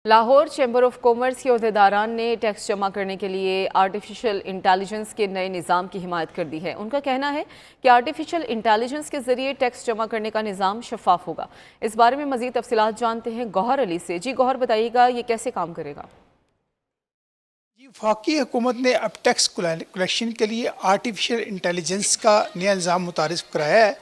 Lahore chamber of commerce کے عہدیداران نے tax جمع کرنے کے لیے آرٹیفیشل انٹیلیجنس کے نئے نظام کی حمایت کر دی ہے۔ ان کا کہنا ہے کہ آرٹیفیشل انٹیلیجنس کے ذریعے ٹیکس جمع کرنے کا نظام شفاف ہوگا۔ اس بارے میں مزید تفصیلات جانتے ہیں گوہر علی سے۔ جی گوہر، بتائیے گا یہ کیسے کام کرے گا؟ وفاقی حکومت نے اب ٹیکس کلیکشن کے لیے آرٹیفیشل انٹیلیجنس کا نیا نظام متعارف کرایا ہے۔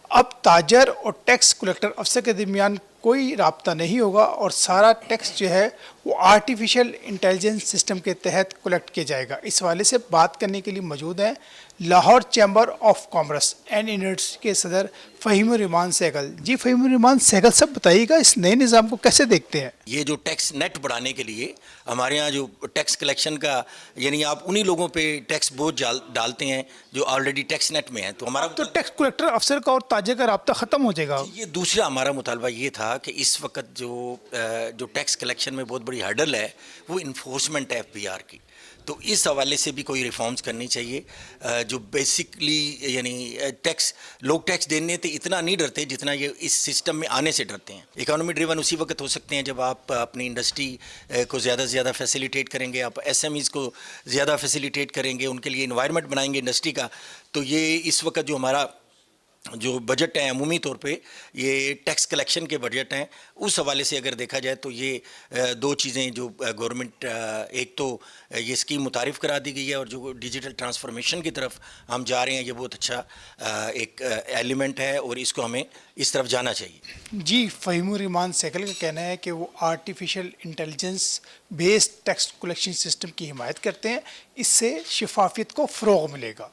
اب تاجر اور ٹیکس کلیکٹر افسر کے درمیان کوئی رابطہ نہیں ہوگا اور سارا ٹیکس جو ہے وہ آرٹیفیشل انٹیلیجنس سسٹم کے تحت کلیکٹ کیا جائے گا۔ اس حوالے سے بات کرنے کے لیے موجود ہیں Lahore chamber of commerce and industry کے صدر فہیم الرحمان سہگل۔ جی فہیم الرحمان سہگل صاحب، بتائیے گا اس نئے نظام کو کیسے دیکھتے ہیں؟ یہ جو ٹیکس نیٹ بڑھانے کے لیے ہمارے ہاں جو ٹیکس کلیکشن کا یعنی آپ انہی لوگوں پہ ٹیکس بوجھ ڈالتے ہیں جو آلریڈی ٹیکس نیٹ میں ہیں، تو ہمارا تو ٹیکس کلیکٹر افسر کا اور تاجر کا رابطہ ختم ہو جائے گا۔ یہ دوسرا ہمارا مطالبہ یہ تھا کہ اس وقت جو ٹیکس کلیکشن میں بہت بڑی ہرڈل ہے وہ انفورسمنٹ ہے FBR کی، تو اس حوالے سے بھی کوئی ریفارمز کرنی چاہیے۔ جو بیسکلی یعنی لوگ ٹیکس دینے سے اتنا نہیں ڈرتے جتنا یہ اس سسٹم میں آنے سے ڈرتے ہیں۔ اکانومی ڈریون اسی وقت ہو سکتے ہیں جب آپ اپنی انڈسٹری کو زیادہ سے زیادہ فیسیلیٹیٹ کریں گے، آپ SMEs کو زیادہ فیسیلیٹیٹ کریں گے، ان کے لیے انوائرمنٹ بنائیں گے انڈسٹری کا۔ تو یہ اس وقت جو ہمارا جو بجٹ ہیں عمومی طور پہ یہ ٹیکس کلیکشن کے بجٹ ہیں، اس حوالے سے اگر دیکھا جائے تو یہ دو چیزیں جو گورنمنٹ، ایک تو یہ اسکیم متعارف کرا دی گئی ہے اور جو ڈیجیٹل ٹرانسفارمیشن کی طرف ہم جا رہے ہیں، یہ بہت اچھا ایک ایلیمنٹ ہے اور اس کو ہمیں اس طرف جانا چاہیے۔ جی فہیم الرحمان سہگل کا کہنا ہے کہ وہ artificial intelligence based tax collection system کی حمایت کرتے ہیں، اس سے شفافیت کو فروغ ملے گا۔